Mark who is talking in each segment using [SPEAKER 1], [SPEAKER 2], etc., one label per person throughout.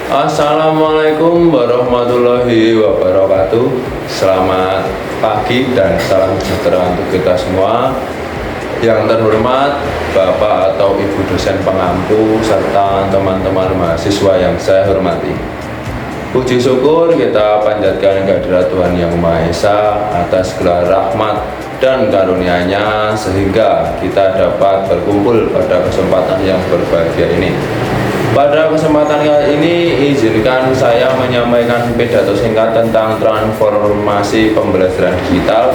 [SPEAKER 1] Assalamualaikum warahmatullahi wabarakatuh. Selamat pagi dan salam sejahtera untuk kita semua. Yang terhormat Bapak atau Ibu dosen pengampu serta teman-teman mahasiswa yang saya hormati. Puji syukur kita panjatkan kehadirat Tuhan Yang Maha Esa atas segala rahmat dan karunia-Nya sehingga kita dapat berkumpul pada kesempatan yang berbahagia ini. Pada kesempatan kali ini, izinkan saya menyampaikan pidato singkat tentang transformasi pembelajaran digital,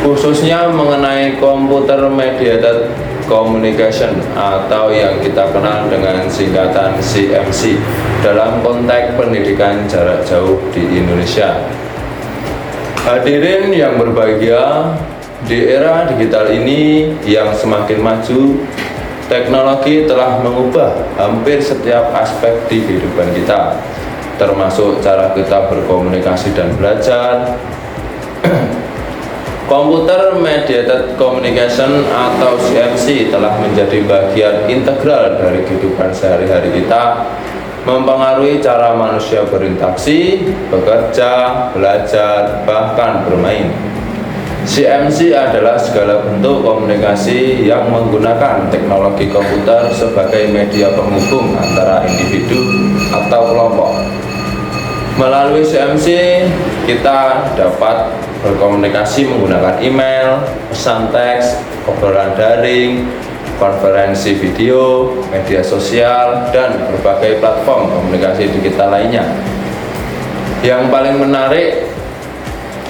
[SPEAKER 1] khususnya mengenai Computer Mediated Communication atau yang kita kenal dengan singkatan CMC dalam konteks pendidikan jarak jauh di Indonesia. Hadirin yang berbahagia, di era digital ini yang semakin maju, teknologi telah mengubah hampir setiap aspek di kehidupan kita, termasuk cara kita berkomunikasi dan belajar. Computer Mediated Communication atau CMC telah menjadi bagian integral dari kehidupan sehari-hari kita, mempengaruhi cara manusia berinteraksi, bekerja, belajar, bahkan bermain. CMC adalah segala bentuk komunikasi yang menggunakan teknologi komputer sebagai media penghubung antara individu atau kelompok. Melalui CMC, kita dapat berkomunikasi menggunakan email, pesan teks, obrolan daring, konferensi video, media sosial, dan berbagai platform komunikasi digital lainnya. Yang paling menarik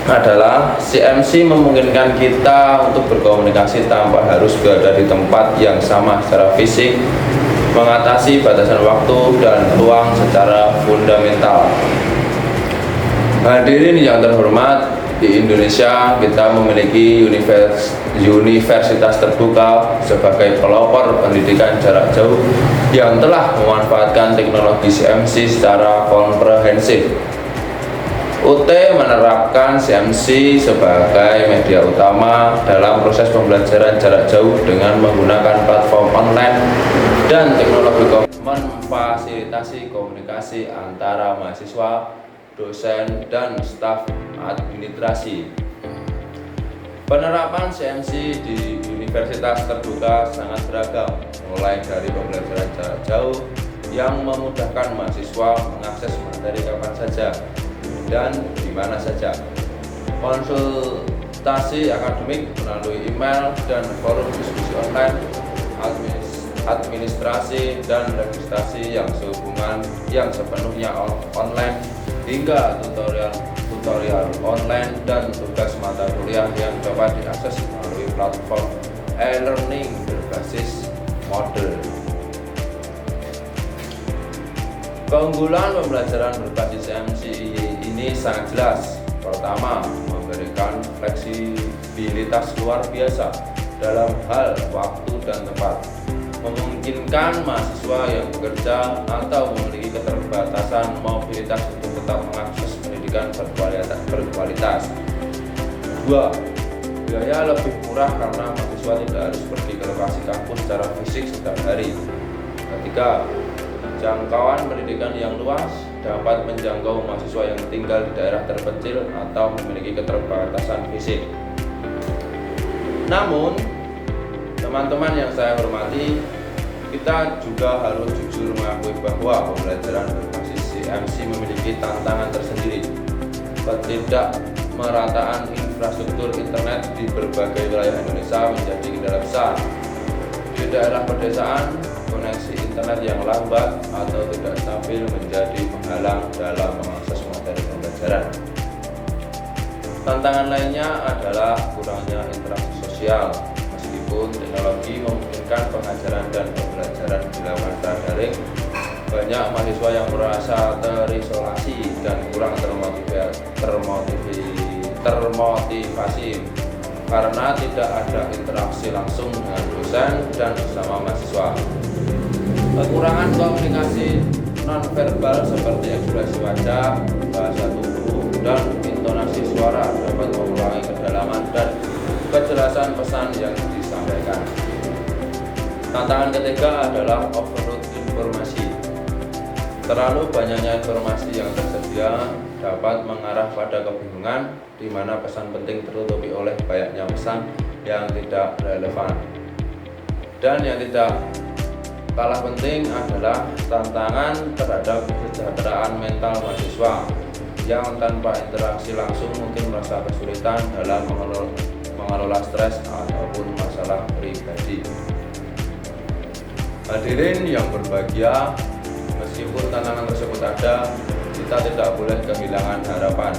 [SPEAKER 1] adalah CMC memungkinkan kita untuk berkomunikasi tanpa harus berada di tempat yang sama secara fisik, mengatasi batasan waktu dan ruang secara fundamental. Hadirin yang terhormat, di Indonesia kita memiliki universitas terbuka sebagai pelopor pendidikan jarak jauh yang telah memanfaatkan teknologi CMC secara komprehensif. UT menerapkan CMC sebagai media utama dalam proses pembelajaran jarak jauh dengan menggunakan platform online dan teknologi memfasilitasi komunikasi antara mahasiswa, dosen, dan staf administrasi. Penerapan CMC di universitas terbuka sangat beragam, mulai dari pembelajaran jarak jauh yang memudahkan mahasiswa mengakses materi kapan saja dan di mana saja, konsultasi akademik melalui email dan forum diskusi online, administrasi dan registrasi yang sehubungan yang sepenuhnya online, hingga tutorial online dan tugas mata kuliah yang dapat diakses melalui platform e-learning berbasis model. Keunggulan pembelajaran berbasis CMC ini sangat jelas. Pertama, memberikan fleksibilitas luar biasa dalam hal waktu dan tempat, memungkinkan mahasiswa yang bekerja atau memiliki keterbatasan mobilitas untuk tetap mengakses pendidikan berkualitas. 2. Biaya lebih murah karena mahasiswa tidak harus pergi ke lokasi kampus secara fisik setiap hari. 3. Jangkauan pendidikan yang luas dapat menjangkau mahasiswa yang tinggal di daerah terpencil atau memiliki keterbatasan fisik. Namun, teman-teman yang saya hormati, kita juga harus jujur mengakui bahwa pembelajaran berbasis CMC memiliki tantangan tersendiri. Ketidakmerataan infrastruktur internet di berbagai wilayah Indonesia menjadi kendala besar. Di daerah pedesaan, koneksi internet yang lambat atau tidak stabil menjadi penghalang dalam mengakses materi pembelajaran. Tantangan lainnya adalah kurangnya interaksi sosial. Meskipun teknologi memungkinkan pengajaran dan pembelajaran dilakukan secara daring, banyak mahasiswa yang merasa terisolasi dan kurang termotivasi karena tidak ada interaksi langsung dengan dosen dan bersama mahasiswa. Kekurangan komunikasi nonverbal seperti ekspresi wajah, bahasa tubuh, dan intonasi suara dapat mengurangi kedalaman dan kejelasan pesan yang disampaikan. Tantangan ketiga adalah overload informasi. Terlalu banyaknya informasi yang tersedia dapat mengarah pada kebingungan, di mana pesan penting tertutupi oleh banyaknya pesan yang tidak relevan. Dan yang tidak kalah penting adalah tantangan terhadap kesejahteraan mental mahasiswa yang tanpa interaksi langsung mungkin merasa kesulitan dalam mengelola stres ataupun masalah pribadi. Hadirin yang berbahagia, meskipun tantangan tersebut ada, kita tidak boleh kehilangan harapan.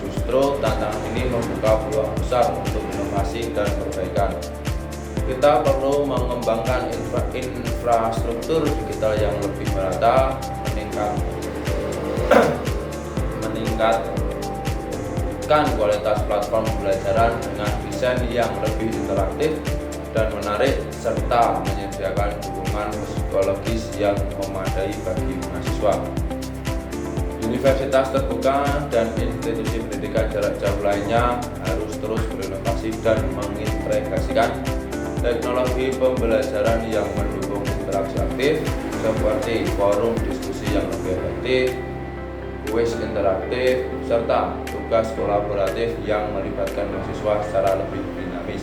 [SPEAKER 1] Justru tantangan ini membuka peluang besar untuk inovasi dan perbaikan. Kita perlu mengembangkan infrastruktur digital yang lebih merata, meningkatkan kualitas platform pembelajaran dengan desain yang lebih interaktif dan menarik, serta menyediakan dukungan psikologis yang memadai bagi mahasiswa. Universitas terbuka dan institusi pendidikan jarak jauh lainnya harus terus berinovasi dan mengintegrasikan teknologi pembelajaran yang mendukung interaksi aktif seperti forum diskusi yang lebih efektif, kuis interaktif, serta tugas kolaboratif yang melibatkan mahasiswa secara lebih dinamis.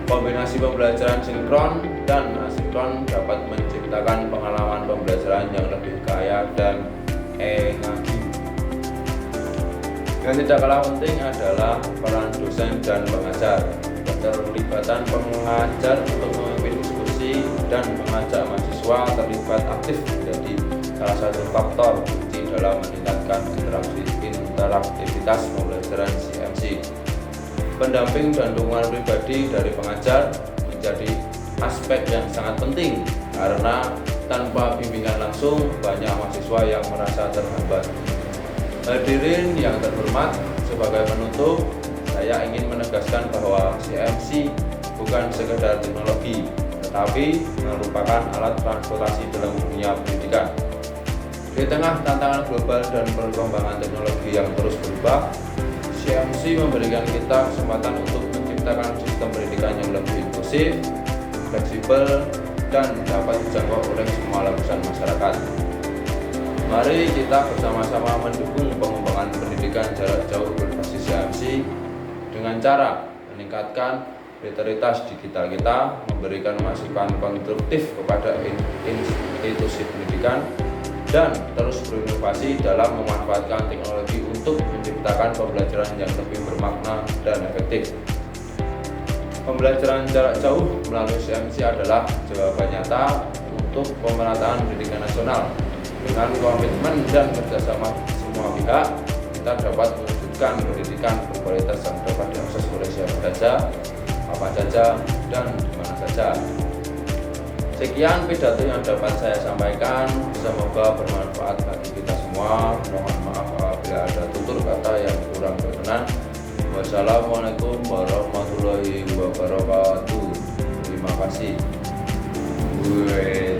[SPEAKER 1] Kombinasi pembelajaran sinkron dan asinkron dapat menciptakan pengalaman pembelajaran yang lebih kaya dan energi. Yang tidak kalah penting adalah peran dosen dan pengajar. Keterlibatan pengajar untuk memimpin diskusi dan mengajak mahasiswa terlibat aktif menjadi salah satu faktor kunci dalam meningkatkan interaktivitas pembelajaran CMC. Pendamping dan dukungan pribadi dari pengajar menjadi aspek yang sangat penting karena tanpa bimbingan langsung banyak mahasiswa yang merasa terhambat. Hadirin yang terhormat, sebagai penutup saya ingin menegaskan bahwa CMC bukan sekedar teknologi, tetapi merupakan alat transportasi dalam dunia pendidikan. Di tengah tantangan global dan perkembangan teknologi yang terus berubah, CMC memberikan kita kesempatan untuk menciptakan sistem pendidikan yang lebih inklusif, fleksibel, dan dapat dijangkau oleh semua lapisan masyarakat. Mari kita bersama-sama mendukung pengembangan pendidikan jarak jauh berbasis CMC dengan cara meningkatkan literasi digital kita, memberikan masukan konstruktif kepada institusi pendidikan, dan terus berinovasi dalam memanfaatkan teknologi untuk menciptakan pembelajaran yang lebih bermakna dan efektif. Pembelajaran jarak jauh melalui CMC adalah jawaban nyata untuk pemerataan pendidikan nasional. Dengan komitmen dan kerjasama semua pihak, kita dapat mewujudkan pendidikan berkualitas yang dapat diakses oleh siapa saja, apa saja, dan di mana saja. Sekian pidato yang dapat saya sampaikan, semoga bermanfaat bagi kita semua. Mohon maaf apabila ada tutur kata yang kurang berkenan. Wassalamualaikum warahmatullahi wabarakatuh. Terima kasih. Dimulai,